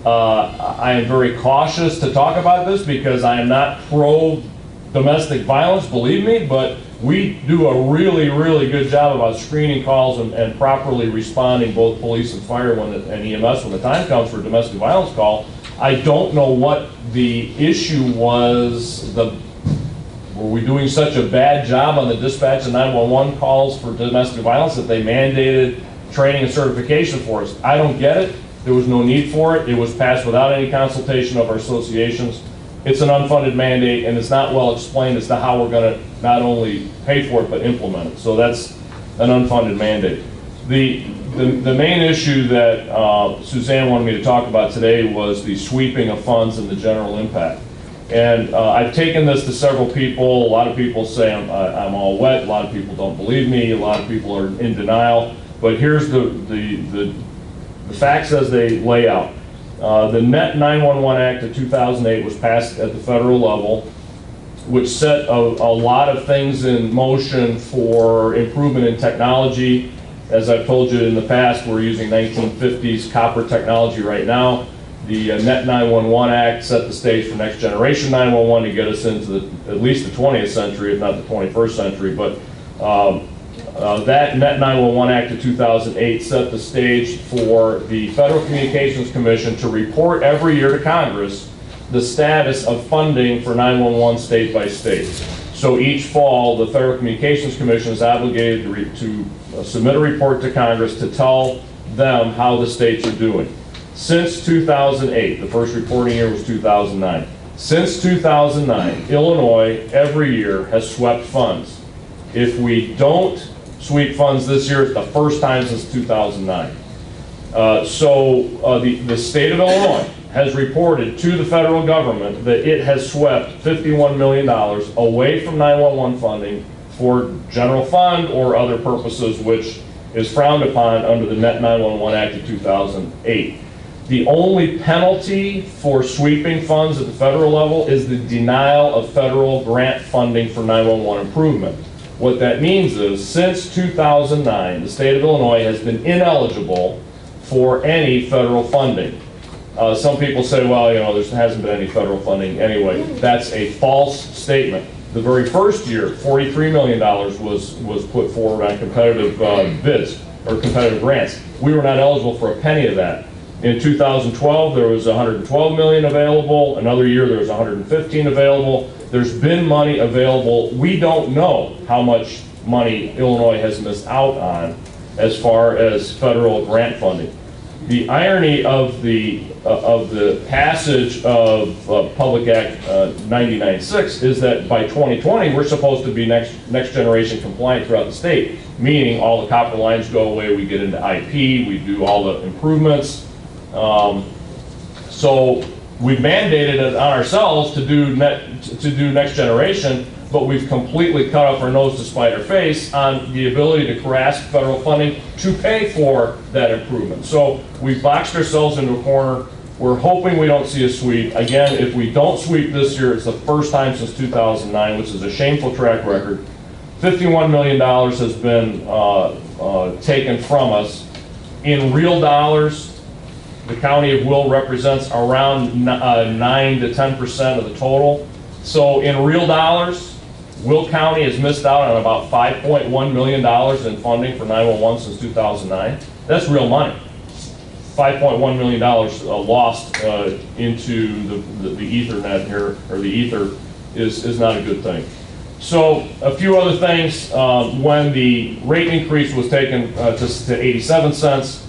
I am very cautious to talk about this because I am not pro domestic violence, believe me, but we do a really, really good job about screening calls and properly responding, both police and fire and EMS when the time comes for a domestic violence call. I don't know what the issue was. Were we doing such a bad job on the dispatch of 911 calls for domestic violence that they mandated training and certification for us? I don't get it. There was no need for it. It was passed without any consultation of our associations. It's an unfunded mandate, and it's not well explained as to how we're going to not only pay for it, but implement it. So that's an unfunded mandate. The main issue that Suzanne wanted me to talk about today was the sweeping of funds and the general impact. And I've taken this to several people. A lot of people say I'm all wet. A lot of people don't believe me. A lot of people are in denial. But here's the facts as they lay out. The Net 911 Act of 2008 was passed at the federal level, which set a lot of things in motion for improvement in technology. As I've told you in the past, we're using 1950s copper technology right now. The Net 911 Act set the stage for next generation 911 to get us into at least the 20th century, if not the 21st century. But that Net 911 Act of 2008 set the stage for the Federal Communications Commission to report every year to Congress the status of funding for 911 state by state. So each fall, the Federal Communications Commission is obligated to submit a report to Congress to tell them how the states are doing. Since 2008, the first reporting year was 2009. Since 2009, Illinois every year has swept funds. If we don't sweep funds this year, it's the first time since 2009. The state of Illinois has reported to the federal government that it has swept $51 million away from 911 funding for general fund or other purposes, which is frowned upon under the Net 911 Act of 2008. The only penalty for sweeping funds at the federal level is the denial of federal grant funding for 911 improvement. What that means is, since 2009, the state of Illinois has been ineligible for any federal funding. Some people say, well, there hasn't been any federal funding anyway. That's a false statement. The very first year, $43 million was put forward on competitive bids or competitive grants. We were not eligible for a penny of that. In 2012, there was $112 million available. Another year, there was $115 available. There's been money available. We don't know how much money Illinois has missed out on as far as federal grant funding. The irony of the passage of Public Act 99.6 is that by 2020, we're supposed to be next generation compliant throughout the state, meaning all the copper lines go away, we get into IP, we do all the improvements. So we've mandated it on ourselves to do next generation, but we've completely cut off our nose to spite our face on the ability to grasp federal funding to pay for that improvement. So we've boxed ourselves into a corner. We're hoping we don't see a sweep. Again, if we don't sweep this year, it's the first time since 2009, which is a shameful track record. $51 million has been taken from us. In real dollars, the County of Will represents around 9 to 10% of the total. So in real dollars, Will County has missed out on about $5.1 million in funding for 911 since 2009. That's real money. $5.1 million lost into the Ethernet here, or the ether, is not a good thing. So a few other things. When the rate increase was taken to 87 cents,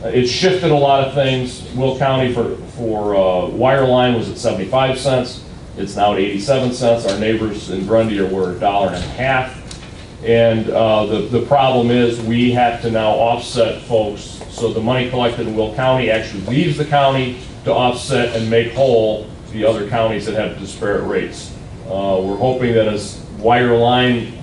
it shifted a lot of things. Will County for wireline was at 75 cents. It's now at 87 cents. Our neighbors in Grundy were $1.50. And the problem is we have to now offset folks. So the money collected in Will County actually leaves the county to offset and make whole the other counties that have disparate rates. We're hoping that as wire line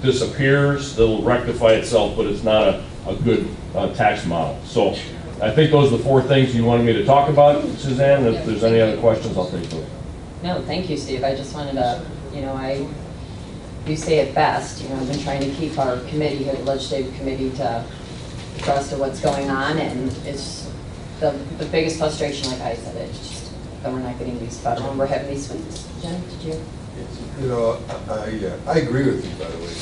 disappears, it'll rectify itself, but it's not a good tax model. So I think those are the 4 things you wanted me to talk about, Suzanne. If there's any other questions, I'll take those. No, thank you, Steve. I just wanted to, you say it best, I've been trying to keep our committee here, the legislative committee, to abreast of what's going on, and it's the biggest frustration, like I said, it's just that we're not getting these federal, and we're having these sweeps. Jen, did you? I agree with you, by the way.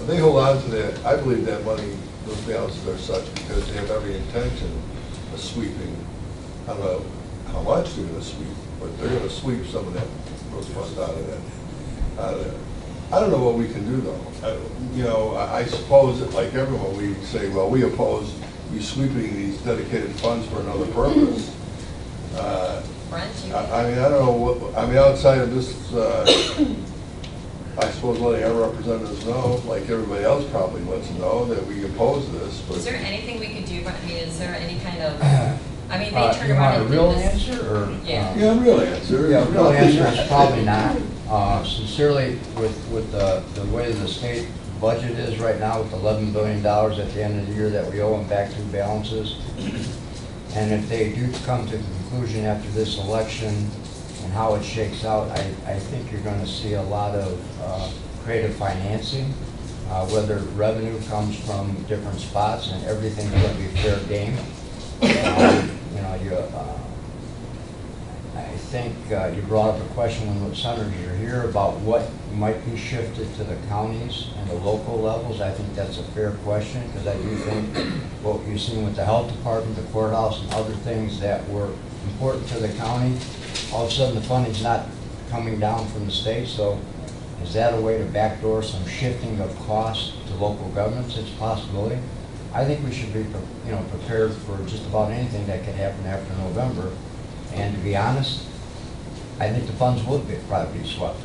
They hold on to that. I believe that money, those balances are such because they have every intention of sweeping. I don't know how much they're going to sweep, but they're going to sweep some of those funds out of that. I don't know what we can do though. I suppose that like everyone, we say, well, we oppose you sweeping these dedicated funds for another purpose. I mean, I don't know what, outside of this, I suppose letting our representatives know, like everybody else probably lets them know that we oppose this. But Is there anything we could do? Is there any kind of, they turn You around want a and real do this. answer, or? Yeah. yeah, real answer. Yeah, real answer is probably not. Sincerely, with the way the state budget is right now, with $11 billion at the end of the year that we owe them back to balances, and if they do come to the conclusion after this election and how it shakes out, I think you're going to see a lot of creative financing, whether revenue comes from different spots, and everything's going to be fair game. I think you brought up a question when the senators are here about what might be shifted to the counties and the local levels. I think that's a fair question, because I do think what you've seen with the health department, the courthouse, and other things that were important to the county, all of a sudden the funding's not coming down from the state. So is that a way to backdoor some shifting of costs to local governments? It's a possibility. I think we should be prepared for just about anything that could happen after November. And to be honest, I think the funds would probably be swept.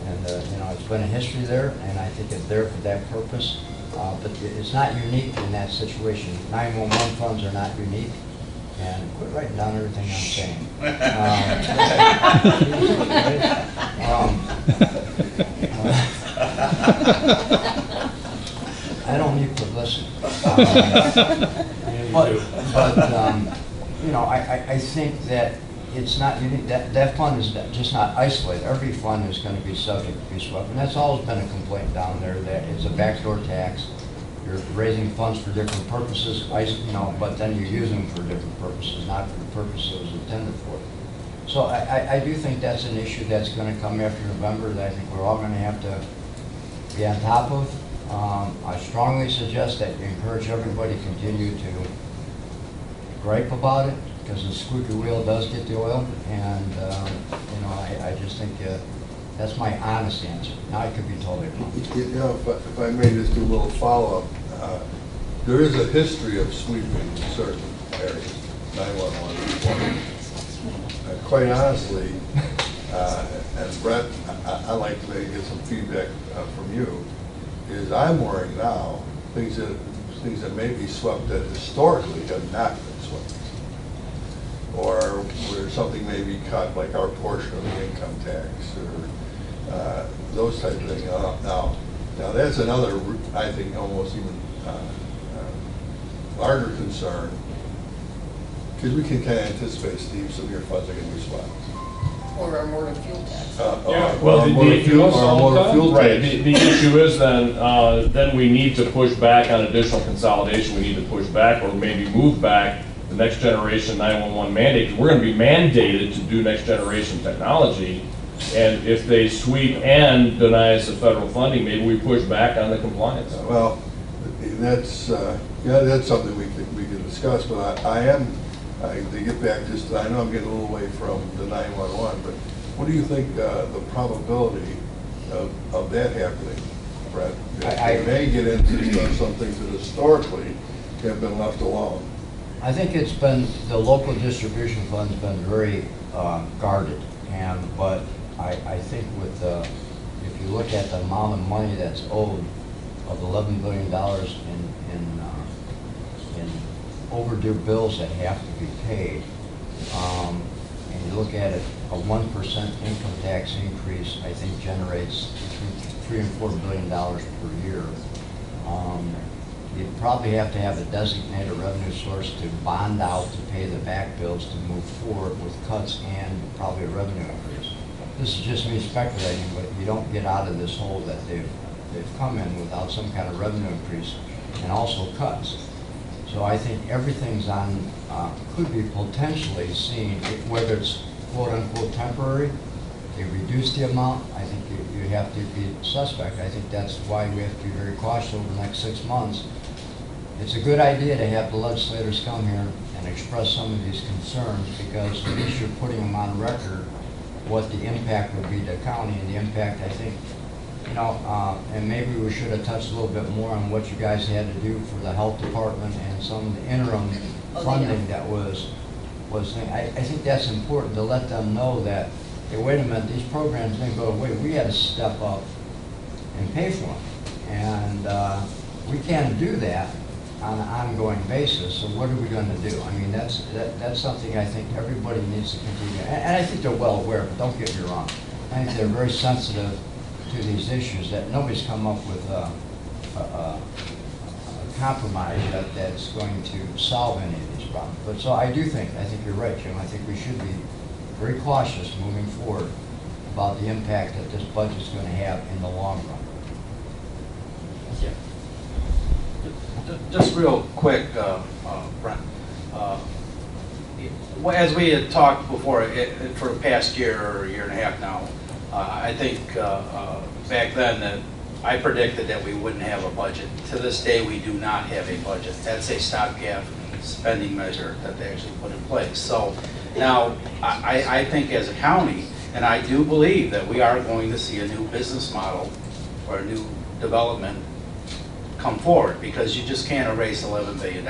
And it's been a history there, and I think it's there for that purpose. But it's not unique in that situation. 911 funds are not unique. And quit writing down everything I'm saying. I don't need publicity. I think that it's not unique. That fund is just not isolated. Every fund is going to be subject to be swept, and that's always been a complaint down there, that it's a backdoor tax. You're raising funds for different purposes, but then you use them for different purposes, not for the purpose it was intended for. So I do think that's an issue that's going to come after November that I think we're all going to have to be on top of. I strongly suggest that you encourage everybody to continue to gripe about it, because the squeaky wheel does get the oil, and I just think that's my honest answer. Now I could be totally wrong. If I may just do a little follow-up, there is a history of sweeping certain areas, 911. Quite honestly, and Brett, I'd like to maybe get some feedback from you, is I'm worrying now, things that may be swept that historically have not been swept. Or where something may be cut, like our portion of the income tax, or those type of things. Now that's another, I think, almost even larger concern, because we can kind of anticipate, Steve, some of your funds are going to be swept. Or our motor fuel tax. The issue is then we need to push back on additional consolidation. We need to push back, or maybe move back the next generation 911 mandate. We're going to be mandated to do next generation technology, and if they sweep and deny us the federal funding, maybe we push back on the compliance. Well, that's something we can discuss. But to get back, I know I'm getting a little away from the 911, but what do you think the probability of that happening, Brett? I may get into some things that historically have been left alone. I think it's been, the local distribution fund's been very guarded, but I think if you look at the amount of money that's owed of $11 billion in overdue bills that have to be paid, and you look at it, a 1% income tax increase, I think, generates between $3 and $4 billion per year. You'd probably have to have a designated revenue source to bond out to pay the back bills to move forward with cuts and probably a revenue increase. This is just me speculating, but you don't get out of this hole that they've come in without some kind of revenue increase and also cuts. So I think everything's on, could be potentially seen, whether it's quote unquote temporary, they reduce the amount, I think you have to be suspect. I think that's why we have to be very cautious over the next 6 months. It's a good idea to have the legislators come here and express some of these concerns, because at least you're putting them on record what the impact would be to the county, and the impact, I think, you know, and maybe we should have touched a little bit more on what you guys had to do for the health department and some of the interim funding that was I think that's important to let them know that, hey, wait a minute, these programs didn't go away. We had to step up and pay for them. And we can't do that on an ongoing basis, so what are we going to do? I mean, that's something I think everybody needs to continue. And I think they're well aware, but don't get me wrong. I think they're very sensitive to these issues, that nobody's come up with a compromise that's going to solve any of these problems. But so I think you're right, Jim. I think we should be very cautious moving forward about the impact that this budget is going to have in the long run. Just real quick, Brent. As we had talked before, for the past year or year and a half now, I think back then that I predicted that we wouldn't have a budget. To this day, we do not have a budget. That's a stopgap spending measure that they actually put in place. So now, I think as a county, and I do believe that we are going to see a new business model or a new development come forward, because you just can't erase $11 billion,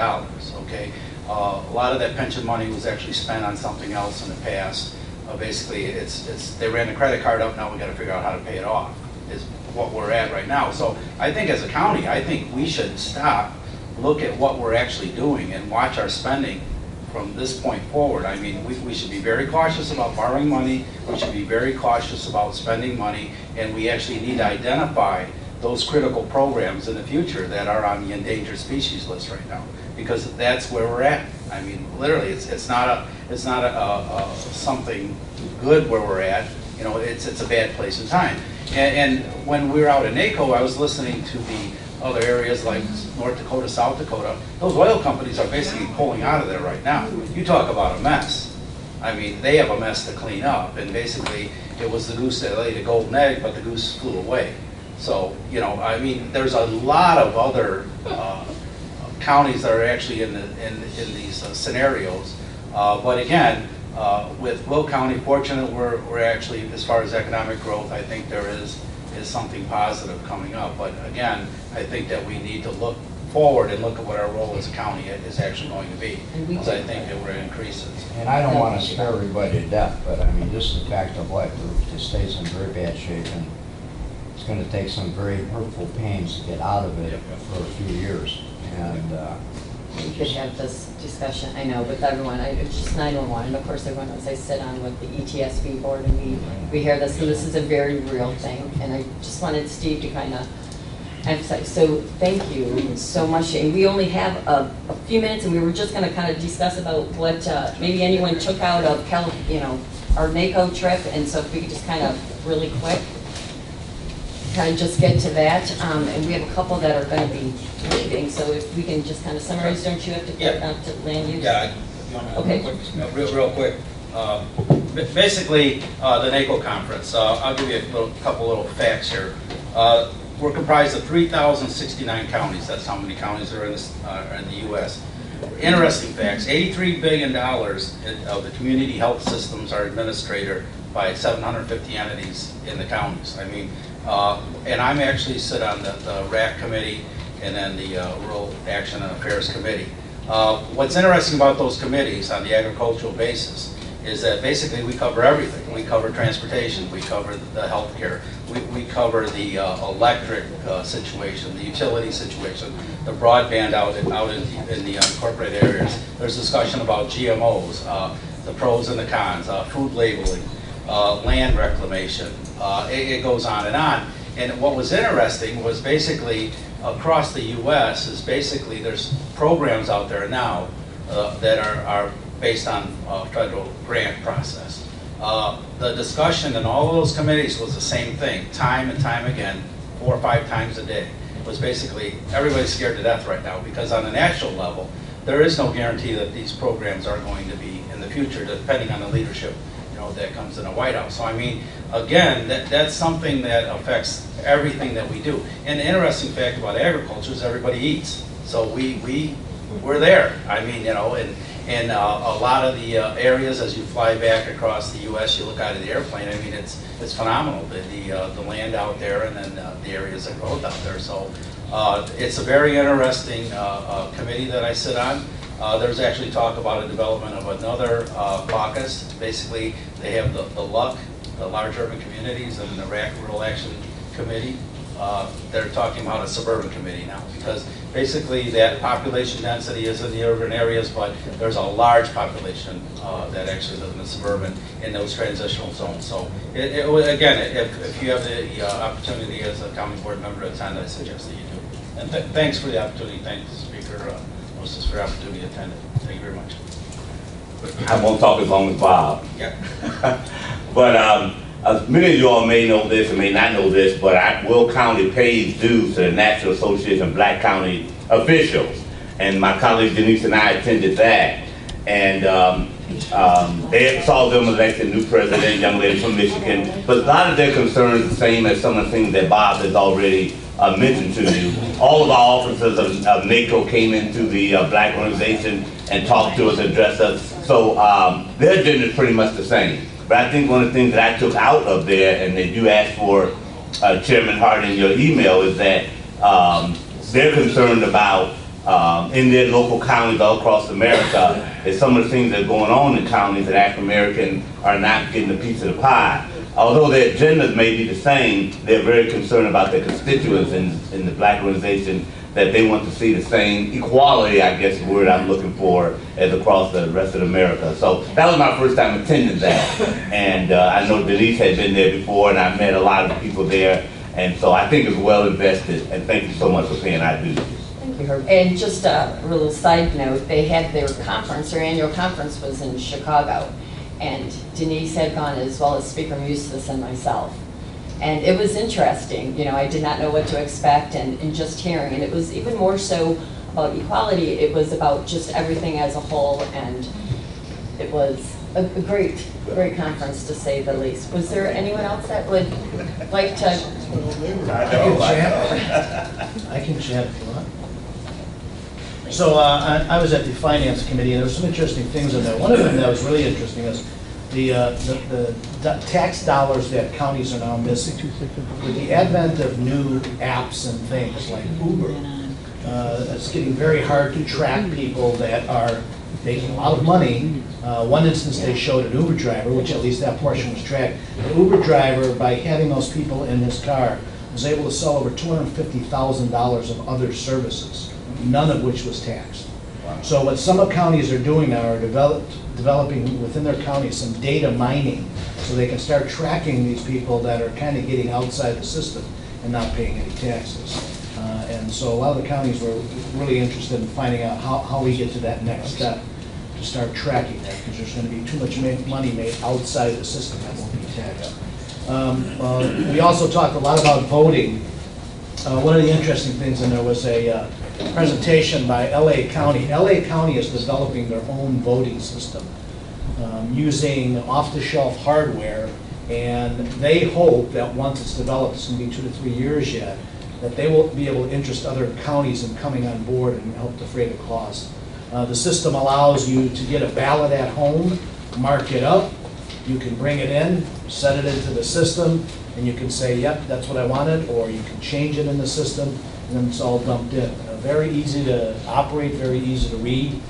okay? A lot of that pension money was actually spent on something else in the past. Basically, they ran the credit card up, now we got to figure out how to pay it off, is what we're at right now. So I think as a county, I think we should stop, look at what we're actually doing, and watch our spending from this point forward. I mean, we should be very cautious about borrowing money, we should be very cautious about spending money, and we actually need to identify those critical programs in the future that are on the endangered species list right now, because that's where we're at. I mean, literally, it's not something good where we're at. You know, it's a bad place and time. And when we were out at NACO, I was listening to the other areas like North Dakota, South Dakota. Those oil companies are basically pulling out of there right now. You talk about a mess. I mean, they have a mess to clean up, and basically, it was the goose that laid a golden egg, but the goose flew away. So, you know, I mean, there's a lot of other counties that are actually in these scenarios. But again, with Will County, fortunate we're actually, as far as economic growth, I think there is something positive coming up. But again, I think that we need to look forward and look at what our role as a county is actually going to be, because I think that we're increases. And I don't want to spare everybody to death, but I mean, this is a fact of life. The state's in very bad shape, and it's going to take some very hurtful pains to get out of it for a few years. And we could have this discussion, I know, with everyone. It's just 911, and of course everyone knows I sit on with the ETSB board, and we hear this, and this is a very real thing. And I just wanted Steve to kind of emphasize. So thank you so much. And we only have a few minutes, and we were just going to kind of discuss about what maybe anyone took out of our NACO trip. And so if we could just kind of really quick kind of just get to that, and we have a couple that are going to be leaving, so if we can just kind of summarize, don't you have to get out to land use? Yeah, okay. Real quick. Basically, the NACO Conference, I'll give you a couple little facts here. We're comprised of 3,069 counties. That's how many counties are in the U.S. Interesting facts, $83 billion of the community health systems are administered by 750 entities in the counties. I mean, and I'm actually sit on the RAC committee and then the Rural Action and Affairs Committee. What's interesting about those committees on the agricultural basis is that basically we cover everything. We cover transportation, we cover the healthcare, we cover the electric situation, the utility situation, the broadband out in the unincorporated areas. There's discussion about GMOs, the pros and the cons, food labeling, land reclamation. It goes on. And what was interesting was basically across the U.S. is basically there's programs out there now that are based on federal grant process. The discussion in all of those committees was the same thing, time and time again, 4 or 5 times a day. It was basically everybody's scared to death right now because on a national level, there is no guarantee that these programs are going to be in the future, depending on the leadership that comes in the White House. So I mean, again, that's something that affects everything that we do. And the interesting fact about agriculture is everybody eats. So we're there. I mean, and a lot of the areas as you fly back across the U.S., you look out of the airplane. I mean, it's phenomenal the land out there and then the areas of growth out there. So it's a very interesting committee that I sit on. There's actually talk about a development of another caucus. Basically, they have the LUC, the Large Urban Communities, and the RAC Rural Action Committee. They're talking about a suburban committee now because basically that population density is in the urban areas, but there's a large population that actually live in the suburban in those transitional zones. So again, if you have the opportunity as a county board member to attend, I suggest that you do. And thanks for the opportunity. Thanks, Speaker. Moses, for the opportunity to attend it. Thank you very much. I won't talk as long as Bob. Yeah. But many of you all may know this and may not know this, but Will County pays dues to the National Association of Black County Officials. And my colleague Jenifer and I attended that. And they saw them elect a new president, young lady from Michigan. But a lot of their concerns are the same as some of the things that Bob has already mentioned to you. All of our officers of NACO came into the black organization and talked to us, addressed us. So their agenda is pretty much the same. But I think one of the things that I took out of there, and that you asked for, Chairman Hart, in your email, is that they're concerned about in their local counties all across America is some of the things that are going on in counties that African Americans are not getting a piece of the pie. Although their agendas may be the same, they're very concerned about their constituents in the black organization, that they want to see the same equality, I guess is the word I'm looking for, as across the rest of America. So that was my first time attending that. And I know Denise had been there before, and I met a lot of people there. And so I think it's well invested. And thank you so much for paying our dues. Thank you, Herb. And just a little side note, they had their conference, their annual conference was in Chicago. And Denise had gone, as well as Speaker Mustis and myself. And it was interesting. I did not know what to expect, and just hearing. And it was even more so about equality. It was about just everything as a whole, and it was a great conference, to say the least. Was there anyone else that would like to? I can chat if you want. So I was at the Finance Committee, and there were some interesting things in there. One of them that was really interesting is the tax dollars that counties are now missing. With the advent of new apps and things like Uber, it's getting very hard to track people that are making a lot of money. One instance, they showed an Uber driver, which at least that portion was tracked. The Uber driver, by having those people in his car, was able to sell over $250,000 of other services, none of which was taxed. Wow. So what some counties are doing now are developing within their counties some data mining, so they can start tracking these people that are kind of getting outside the system and not paying any taxes. And so a lot of the counties were really interested in finding out how we get to that next step to start tracking that, because there's going to be too much money made outside the system that won't be taxed. We also talked a lot about voting. One of the interesting things in there was a presentation by LA County. LA County is developing their own voting system using off-the-shelf hardware, and they hope that once it's developed, it's going to be 2 to 3 years yet, that they will be able to interest other counties in coming on board and help defray the cost. The system allows you to get a ballot at home, mark it up, you can bring it in, set it into the system, and you can say, yep, that's what I wanted, or you can change it in the system, and then it's all dumped in. Very easy to operate, very easy to read,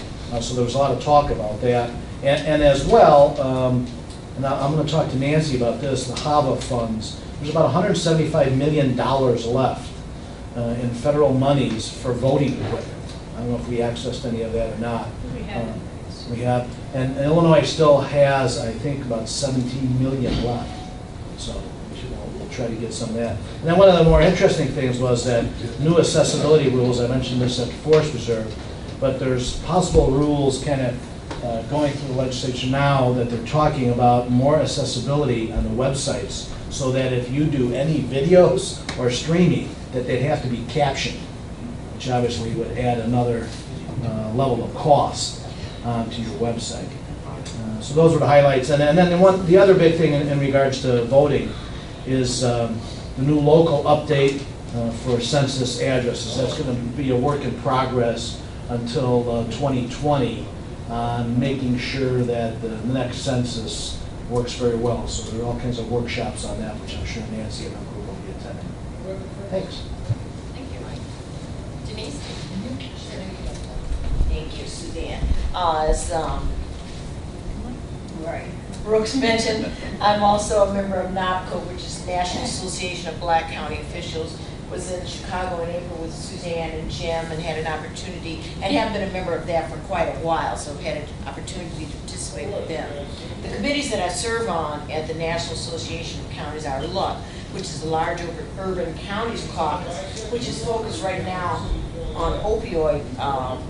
so there was a lot of talk about that. And as well, and I'm going to talk to Nancy about this, the HAVA funds. there's about $175 million left in federal monies for voting equipment. I don't know if we accessed any of that or not. We have, and Illinois still has, I think, about 17 million left. So we'll try to get some of that. And then one of the more interesting things was that new accessibility rules. I mentioned this at the Forest Reserve, but there's possible rules kind of going through the legislature now that they're talking about more accessibility on the websites, so that if you do any videos or streaming, that they'd have to be captioned, which obviously would add another level of cost to your website. So those were the highlights. And then the other big thing in regards to voting is the new local update for census addresses. That's going to be a work in progress until 2020 on making sure that the next census works very well. So there are all kinds of workshops on that, which I'm sure Nancy and her group will be attending. Thanks. Thank you, Mike. Denise? Thank you, Suzanne. As Brooks mentioned, I'm also a member of NACO, which is the National Association of Black County Officials. Was in Chicago in April with Suzanne and Jim, and had an opportunity, and have been a member of that for quite a while, so I've had an opportunity to participate with them. The committees that I serve on at the National Association of Counties are LUC, which is the Large Urban Counties Caucus, which is focused right now on opioid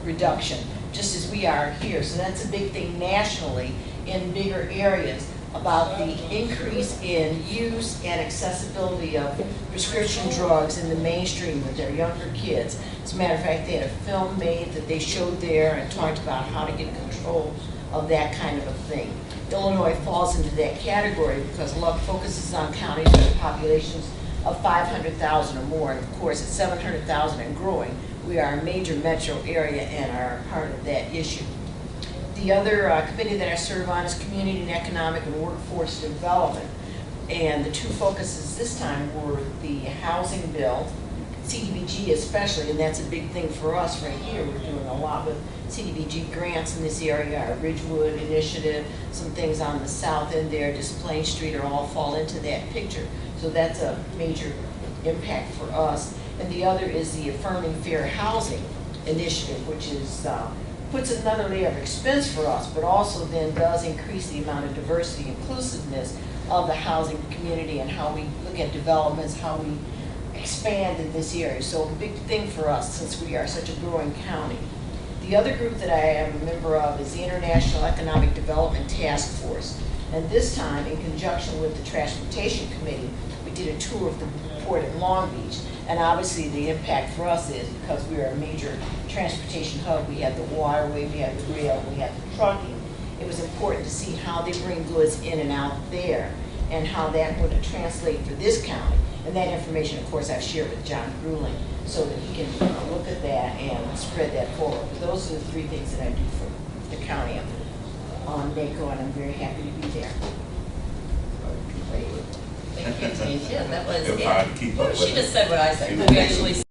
reduction, just as we are here. So that's a big thing nationally in bigger areas about the increase in use and accessibility of prescription drugs in the mainstream with their younger kids. As a matter of fact, they had a film made that they showed there and talked about how to get control of that kind of a thing. Illinois falls into that category because LUC focuses on counties with populations of 500,000 or more, and of course at 700,000 and growing, we are a major metro area and are part of that issue. The other committee that I serve on is Community and Economic and Workforce Development. And the two focuses this time were the housing bill, CDBG especially, and that's a big thing for us right here. We're doing a lot with CDBG grants in this area, our Ridgewood initiative, some things on the south end there, just Plain Street, are all fall into that picture. So that's a major impact for us. And the other is the Affirming Fair Housing Initiative, which is puts another layer of expense for us, but also then does increase the amount of diversity and inclusiveness of the housing community and how we look at developments, how we expand in this area. So a big thing for us since we are such a growing county. The other group that I am a member of is the International Economic Development Task Force. And this time, in conjunction with the Transportation Committee, we did a tour of the port in Long Beach. And obviously the impact for us is because we are a major transportation hub, we have the waterway, we have the rail, we have the trucking. It was important to see how they bring goods in and out there and how that would translate for this county. And that information, of course, I've shared with John Grueling so that he can look at that and spread that forward. But those are the three things that I do for the county on NACO, and I'm very happy to be there. Thank you, Denise. Yeah, that was If I keep up She with just it. said what I said. We actually